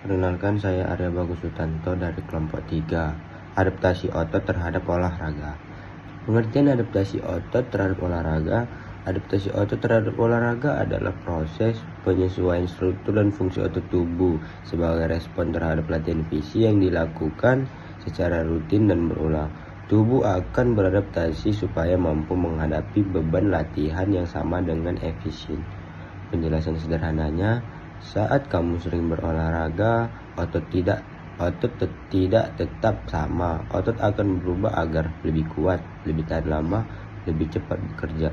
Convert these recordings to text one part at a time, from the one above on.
Perkenalkan, saya Arya Bagus Sutanto dari kelompok 3, adaptasi otot terhadap olahraga. Pengertian adaptasi otot terhadap olahraga. Adaptasi otot terhadap olahraga adalah proses penyesuaian struktur dan fungsi otot tubuh sebagai respon terhadap latihan fisik yang dilakukan secara rutin dan berulang. Tubuh akan beradaptasi supaya mampu menghadapi beban latihan yang sama dengan efisien. Penjelasan sederhananya, saat kamu sering berolahraga, otot tidak tetap sama. Otot akan berubah agar lebih kuat, lebih tahan lama, lebih cepat bekerja.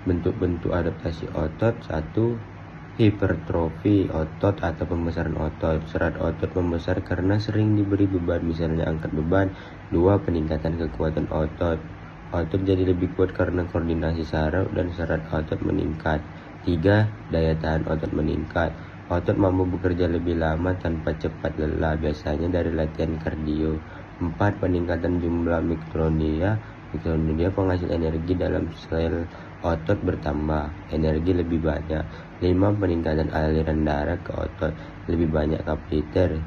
Bentuk-bentuk adaptasi otot: 1. Hipertrofi otot atau pembesaran otot. Serat otot membesar karena sering diberi beban, misalnya angkat beban. 2. Peningkatan kekuatan otot. Otot jadi lebih kuat karena koordinasi saraf dan serat otot meningkat. 3. Daya tahan otot meningkat. Otot mampu bekerja lebih lama tanpa cepat lelah, biasanya dari latihan kardio. 4. Peningkatan jumlah mitokondria. Penghasil energi dalam sel otot bertambah, energi lebih banyak. 5. Peningkatan aliran darah ke otot, lebih banyak kapiler,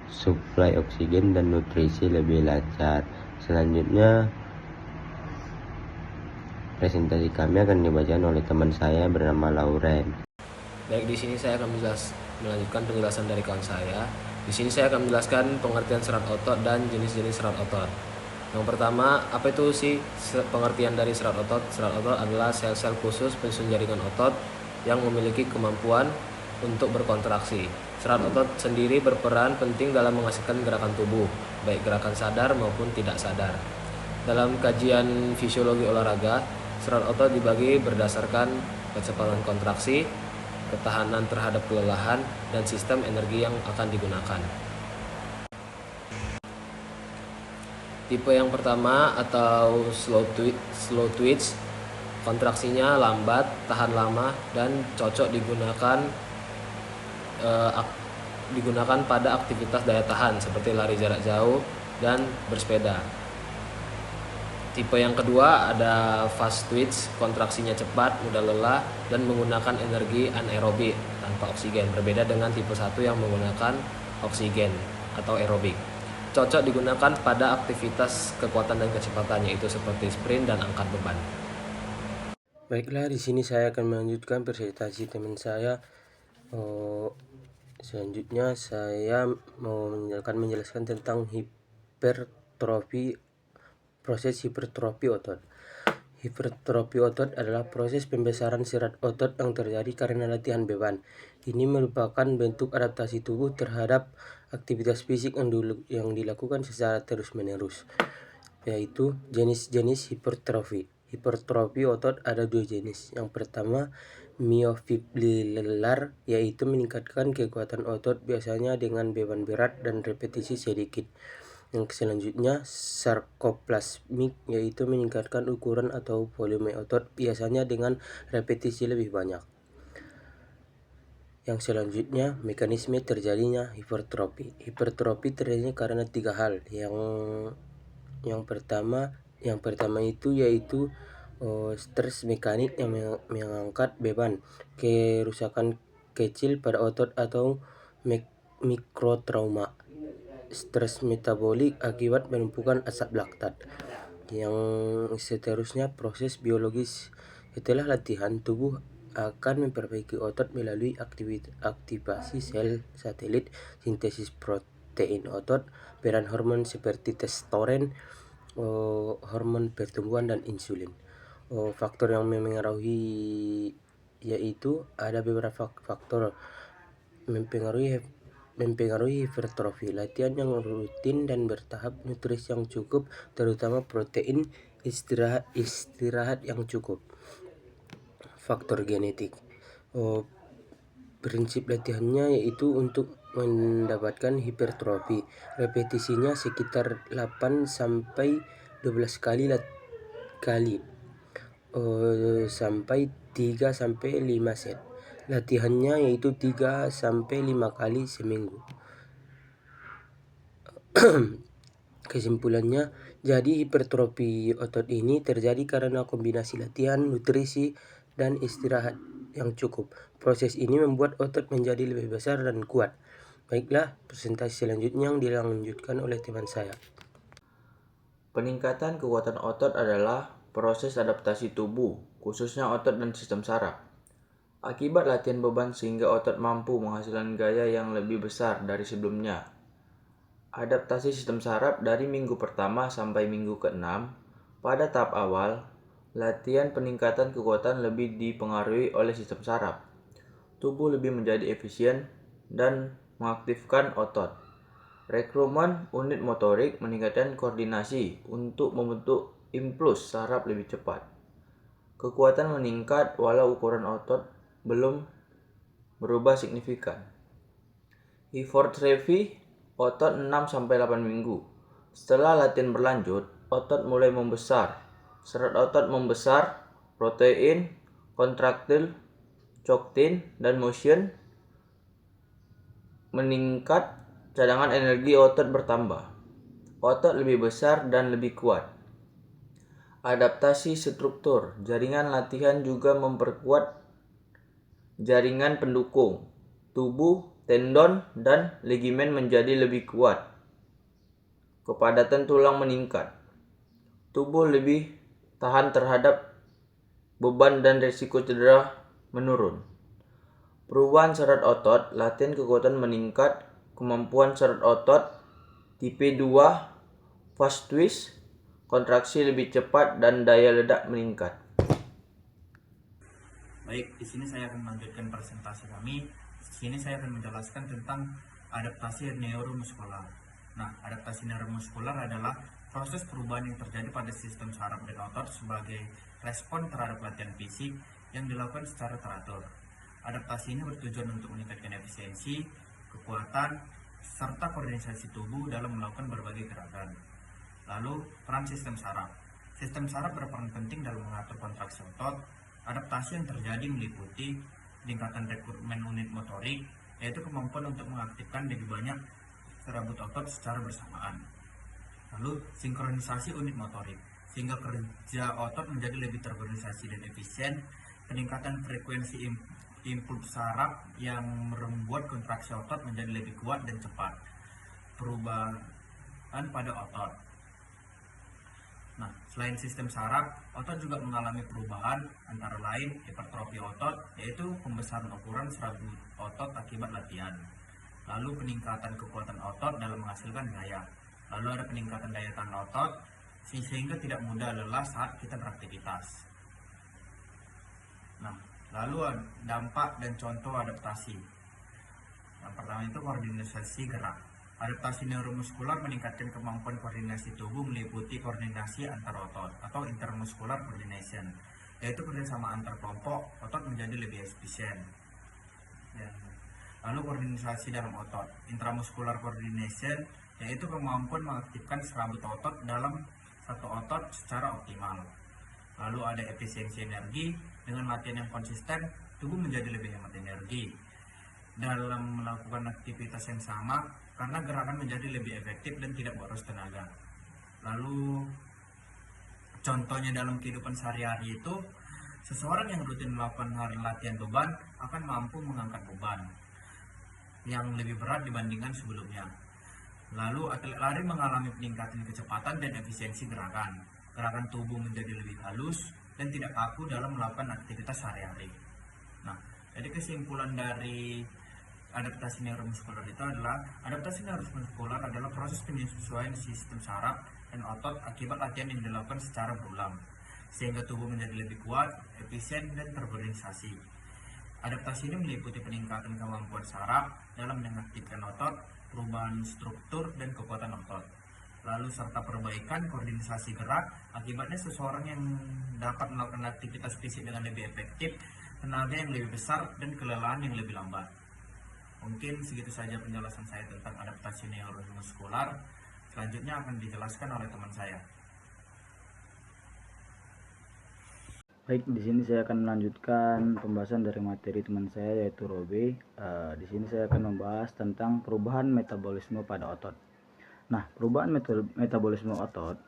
suplai oksigen dan nutrisi lebih lancar. Selanjutnya, presentasi kami akan dibacakan oleh teman saya bernama Lauren. Baik, di sini saya akan melanjutkan penjelasan dari kawan saya. Di sini saya akan menjelaskan pengertian serat otot dan jenis-jenis serat otot. Yang pertama, apa itu sih pengertian dari serat otot? Serat otot adalah sel-sel khusus penyusun jaringan otot yang memiliki kemampuan untuk berkontraksi. Serat otot sendiri berperan penting dalam menghasilkan gerakan tubuh, baik gerakan sadar maupun tidak sadar. Dalam kajian fisiologi olahraga, serat otot dibagi berdasarkan kecepatan kontraksi, ketahanan terhadap kelelahan, dan sistem energi yang akan digunakan. Tipe yang pertama atau slow twitch, kontraksinya lambat, tahan lama, dan cocok digunakan pada aktivitas daya tahan seperti lari jarak jauh dan bersepeda. Tipe yang kedua ada fast twitch, kontraksinya cepat, mudah lelah, dan menggunakan energi anaerobik tanpa oksigen, berbeda dengan tipe 1 yang menggunakan oksigen atau aerobik. Cocok digunakan pada aktivitas kekuatan dan kecepatan, yaitu seperti sprint dan angkat beban. Baiklah, di sini saya akan melanjutkan presentasi teman saya. Selanjutnya saya mau menjelaskan tentang hipertrofi, proses hipertrofi otot. Hipertrofi otot adalah proses pembesaran serat otot yang terjadi karena latihan beban. Ini merupakan bentuk adaptasi tubuh terhadap aktivitas fisik yang dilakukan secara terus-menerus, yaitu jenis-jenis hipertrofi. Hipertrofi otot ada 2 jenis. Yang pertama, myofibrilar, yaitu meningkatkan kekuatan otot biasanya dengan beban berat dan repetisi sedikit. Yang selanjutnya, sarkoplasmik, yaitu meningkatkan ukuran atau volume otot biasanya dengan repetisi lebih banyak. Yang selanjutnya, mekanisme terjadinya hipertrofi. Hipertrofi terjadi karena 3 hal. Yang pertama itu yaitu stres mekanik yang mengangkat beban, kerusakan kecil pada otot atau mikrotrauma, stres metabolik akibat penumpukan asap laktat. Yang seterusnya, proses biologis. Setelah latihan, tubuh akan memperbaiki otot melalui aktivasi sel satelit, sintesis protein otot, peran hormon seperti testosteron, hormon pertumbuhan, dan insulin. Faktor yang memengaruhi yaitu ada beberapa faktor mempengaruhi hipertrofi: latihan yang rutin dan bertahap, nutrisi yang cukup terutama protein, istirahat yang cukup. Faktor genetik. Prinsip latihannya yaitu untuk mendapatkan hipertrofi, repetisinya sekitar 8 sampai 12 kali sampai 3 sampai 5 set. Latihannya yaitu 3 sampai 5 kali seminggu. Kesimpulannya, jadi hipertrofi otot ini terjadi karena kombinasi latihan, nutrisi, dan istirahat yang cukup. Proses ini membuat otot menjadi lebih besar dan kuat. Baiklah, presentasi selanjutnya yang dilanjutkan oleh teman saya. Peningkatan kekuatan otot adalah proses adaptasi tubuh, khususnya otot dan sistem saraf. Akibat latihan beban sehingga otot mampu menghasilkan gaya yang lebih besar dari sebelumnya. Adaptasi sistem saraf dari minggu pertama sampai minggu ke-6. Pada tahap awal, latihan peningkatan kekuatan lebih dipengaruhi oleh sistem saraf. Tubuh lebih menjadi efisien dan mengaktifkan otot. Rekrutan unit motorik meningkatkan koordinasi untuk membentuk impuls saraf lebih cepat. Kekuatan meningkat walau ukuran otot belum berubah signifikan. Hipertrofi otot 6-8 minggu. Setelah latihan berlanjut, otot mulai membesar. Serat otot membesar, protein, kontraktil, lectin, dan motion meningkat, cadangan energi otot bertambah. Otot lebih besar dan lebih kuat. Adaptasi struktur. Jaringan latihan juga memperkuat jaringan pendukung. Tubuh, tendon, dan ligamen menjadi lebih kuat. Kepadatan tulang meningkat. Tubuh lebih tahan terhadap beban dan risiko cedera menurun. Perubahan serat otot, latihan kekuatan meningkat, kemampuan serat otot, tipe 2, fast twitch, kontraksi lebih cepat, dan daya ledak meningkat. Baik, di sini saya akan melanjutkan presentasi kami. Di sini saya akan menjelaskan tentang adaptasi neuromuskular. Nah, adaptasi neuromuskular adalah proses perubahan yang terjadi pada sistem saraf dan otot sebagai respon terhadap latihan fisik yang dilakukan secara teratur. Adaptasi ini bertujuan untuk meningkatkan efisiensi, kekuatan, serta koordinasi tubuh dalam melakukan berbagai gerakan. Lalu, peran sistem saraf. Sistem saraf berperan penting dalam mengatur kontraksi otot. Adaptasi yang terjadi meliputi peningkatan rekrutmen unit motorik, yaitu kemampuan untuk mengaktifkan lebih banyak serabut otot secara bersamaan. Lalu, sinkronisasi unit motorik, sehingga kerja otot menjadi lebih terorganisasi dan efisien. Peningkatan frekuensi impuls saraf yang membuat kontraksi otot menjadi lebih kuat dan cepat. Perubahan pada otot. Nah, selain sistem saraf, otot juga mengalami perubahan antara lain hipertrofi otot, yaitu pembesaran ukuran serabut otot akibat latihan. Lalu peningkatan kekuatan otot dalam menghasilkan gaya. Lalu ada peningkatan daya tahan otot, sehingga tidak mudah lelah saat kita beraktivitas. Nah, lalu dampak dan contoh adaptasi. Yang pertama itu koordinasi gerak. Adaptasi neuromuskular meningkatkan kemampuan koordinasi tubuh meliputi koordinasi antar otot atau intermuscular coordination, yaitu kerjasama antar kelompok otot menjadi lebih efisien. Lalu koordinasi dalam otot, intramuscular coordination, yaitu kemampuan mengaktifkan serabut otot dalam satu otot secara optimal. Lalu ada efisiensi energi, dengan latihan yang konsisten, tubuh menjadi lebih hemat energi dalam melakukan aktivitas yang sama karena gerakan menjadi lebih efektif dan tidak boros tenaga. Lalu contohnya dalam kehidupan sehari-hari itu, seseorang yang rutin melakukan latihan beban akan mampu mengangkat beban yang lebih berat dibandingkan sebelumnya. Lalu atlet lari mengalami peningkatan kecepatan dan efisiensi gerakan. Gerakan tubuh menjadi lebih halus dan tidak kaku dalam melakukan aktivitas sehari-hari. Nah, jadi kesimpulan dari adaptasi neuromuskular itu adalah adaptasi neuromuskular adalah proses penyesuaian sistem saraf dan otot akibat latihan yang dilakukan secara berulang sehingga tubuh menjadi lebih kuat, efisien, dan terorganisasi. Adaptasi ini meliputi peningkatan kemampuan saraf dalam mengaktifkan otot, perubahan struktur dan kekuatan otot, lalu serta perbaikan koordinasi gerak. Akibatnya seseorang yang dapat melakukan aktivitas fisik dengan lebih efektif, tenaga yang lebih besar, dan kelelahan yang lebih lambat. Mungkin segitu saja penjelasan saya tentang adaptasi neuromuskular. Selanjutnya akan dijelaskan oleh teman saya. Baik, di sini saya akan melanjutkan pembahasan dari materi teman saya yaitu Robe. Di sini saya akan membahas tentang perubahan metabolisme pada otot. Nah, perubahan metabolisme otot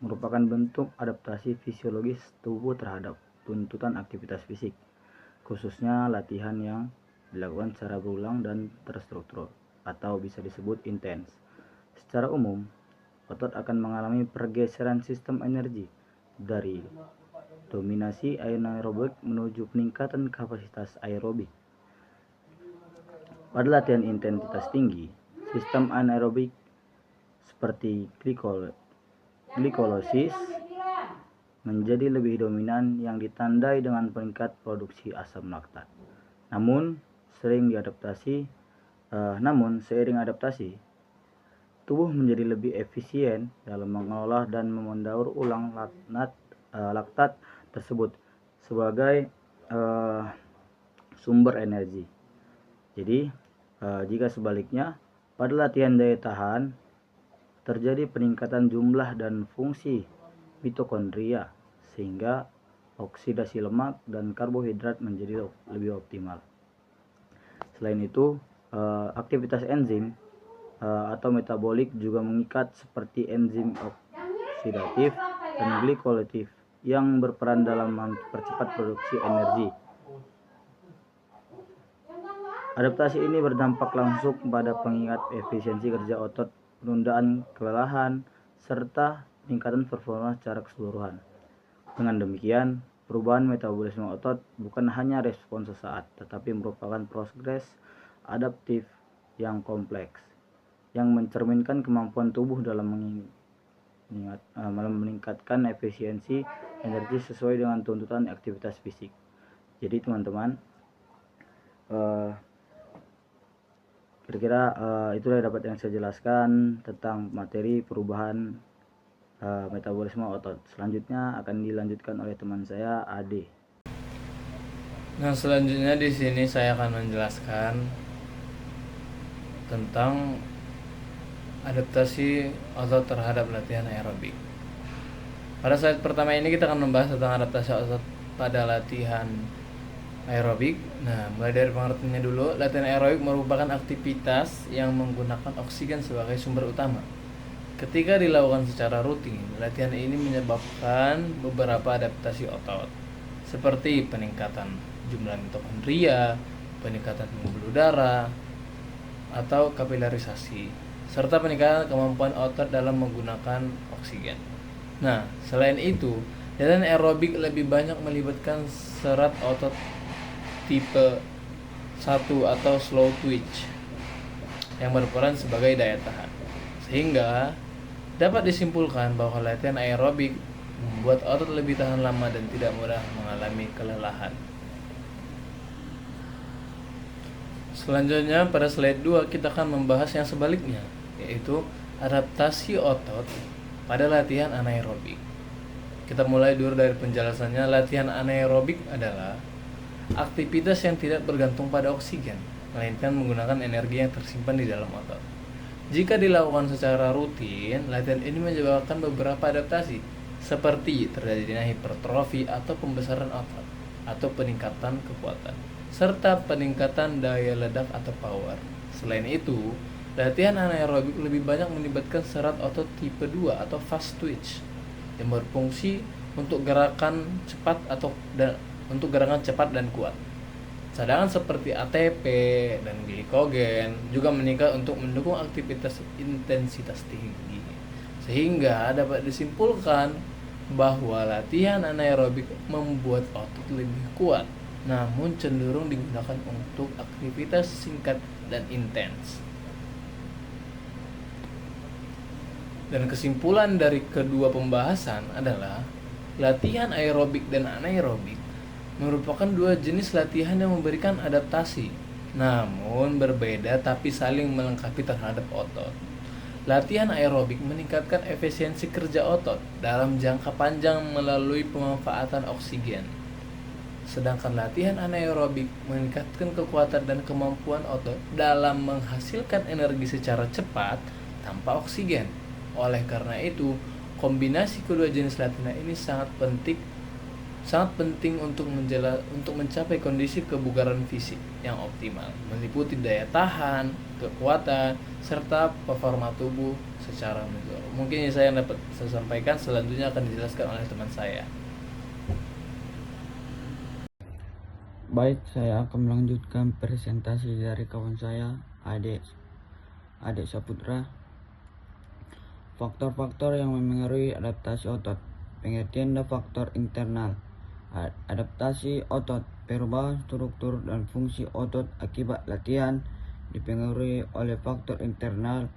merupakan bentuk adaptasi fisiologis tubuh terhadap tuntutan aktivitas fisik, khususnya latihan yang dilakukan secara berulang dan terstruktur. atau bisa disebut intens. Secara umum, otot akan mengalami pergeseran sistem energi dari dominasi anaerobik menuju peningkatan kapasitas aerobik. Pada latihan intensitas tinggi, sistem anaerobik seperti glikolosis menjadi lebih dominan yang ditandai dengan peningkat produksi asam laktat. Namun, seiring adaptasi, tubuh menjadi lebih efisien dalam mengolah dan mendaur ulang laktat tersebut sebagai sumber energi. Jadi, jika sebaliknya, pada latihan daya tahan, terjadi peningkatan jumlah dan fungsi mitokondria, sehingga oksidasi lemak dan karbohidrat menjadi lebih optimal. Selain itu, aktivitas enzim atau metabolik juga mengikat seperti enzim oksidatif dan glikolatif yang berperan dalam mempercepat produksi energi. Adaptasi ini berdampak langsung pada peningkatan efisiensi kerja otot, penundaan kelelahan, serta peningkatan performa secara keseluruhan. Dengan demikian, perubahan metabolisme otot bukan hanya respon sesaat, tetapi merupakan proses adaptif yang kompleks, yang mencerminkan kemampuan tubuh dalam meningkatkan efisiensi energi sesuai dengan tuntutan aktivitas fisik. Jadi teman-teman, kira-kira itulah dapat yang saya jelaskan tentang materi perubahan metabolisme otot. Selanjutnya akan dilanjutkan oleh teman saya Ade. Nah, selanjutnya di sini saya akan menjelaskan tentang adaptasi otot terhadap latihan aerobik. Pada slide pertama ini kita akan membahas tentang adaptasi otot pada latihan aerobik. Nah, mulai dari pengertiannya dulu. Latihan aerobik merupakan aktivitas yang menggunakan oksigen sebagai sumber utama. Ketika dilakukan secara rutin, latihan ini menyebabkan beberapa adaptasi otot, seperti peningkatan jumlah mitokondria, peningkatan pembuluh darah, atau kapilarisasi, serta peningkatan kemampuan otot dalam menggunakan oksigen. Nah, selain itu, latihan aerobik lebih banyak melibatkan serat otot tipe 1 atau slow twitch yang berperan sebagai daya tahan, sehingga dapat disimpulkan bahwa latihan aerobik membuat otot lebih tahan lama dan tidak mudah mengalami kelelahan. Selanjutnya pada slide 2 kita akan membahas yang sebaliknya, yaitu adaptasi otot pada latihan anaerobik. Kita mulai dulu dari penjelasannya. Latihan anaerobik adalah aktivitas yang tidak bergantung pada oksigen, melainkan menggunakan energi yang tersimpan di dalam otot. Jika dilakukan secara rutin, latihan ini menyebabkan beberapa adaptasi, seperti terjadinya hipertrofi atau pembesaran otot, atau peningkatan kekuatan, serta peningkatan daya ledak atau power. Selain itu, latihan anaerobik lebih banyak melibatkan serat otot tipe 2 atau fast twitch yang berfungsi untuk gerakan cepat dan kuat. Cadangan seperti ATP dan glikogen juga meningkat untuk mendukung aktivitas intensitas tinggi, sehingga dapat disimpulkan bahwa latihan anaerobik membuat otot lebih kuat, namun cenderung digunakan untuk aktivitas singkat dan intens. Dan kesimpulan dari kedua pembahasan adalah latihan aerobik dan anaerobik merupakan dua jenis latihan yang memberikan adaptasi, namun berbeda tapi saling melengkapi terhadap otot. Latihan aerobik meningkatkan efisiensi kerja otot dalam jangka panjang melalui pemanfaatan oksigen, sedangkan latihan anaerobik meningkatkan kekuatan dan kemampuan otot dalam menghasilkan energi secara cepat tanpa oksigen. Oleh karena itu, kombinasi kedua jenis latihan ini sangat penting untuk mencapai kondisi kebugaran fisik yang optimal, meliputi daya tahan, kekuatan, serta performa tubuh secara menyeluruh. Mungkin yang saya dapat saya sampaikan, selanjutnya akan dijelaskan oleh teman saya. Baik, saya akan melanjutkan presentasi dari kawan saya, Ade. Adik Saputra. Faktor-faktor yang memengaruhi adaptasi otot. Pengertian dan faktor internal. Adaptasi otot, perubahan struktur dan fungsi otot akibat latihan dipengaruhi oleh faktor internal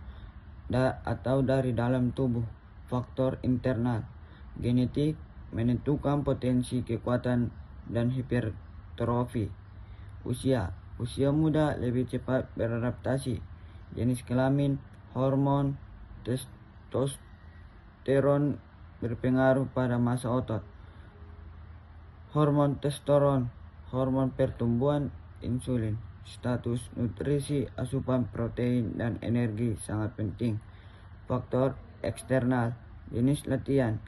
atau dari dalam tubuh. Faktor internal, genetik, menentukan potensi kekuatan dan hipertrofi. Usia muda lebih cepat beradaptasi. Jenis kelamin, hormon testosteron berpengaruh pada massa otot. Hormon testosteron, hormon pertumbuhan, insulin. Status nutrisi, asupan protein dan energi sangat penting. Faktor eksternal, jenis latihan,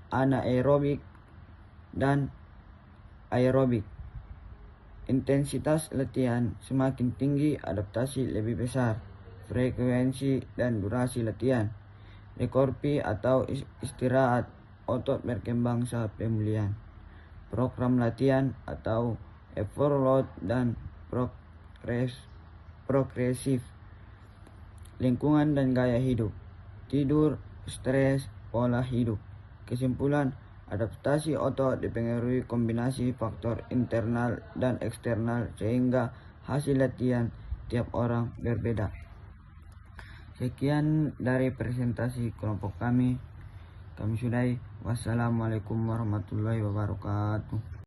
anaerobik dan aerobik. Intensitas latihan semakin tinggi, adaptasi lebih besar. Frekuensi dan durasi latihan. Recovery atau istirahat, otot berkembang saat pemulihan. Program latihan atau effort load dan progresif. Lingkungan dan gaya hidup, tidur, stres, pola hidup. Kesimpulan, adaptasi otot dipengaruhi kombinasi faktor internal dan eksternal sehingga hasil latihan tiap orang berbeda. Sekian dari presentasi kelompok kami sudahi. Wassalamualaikum warahmatullahi wabarakatuh.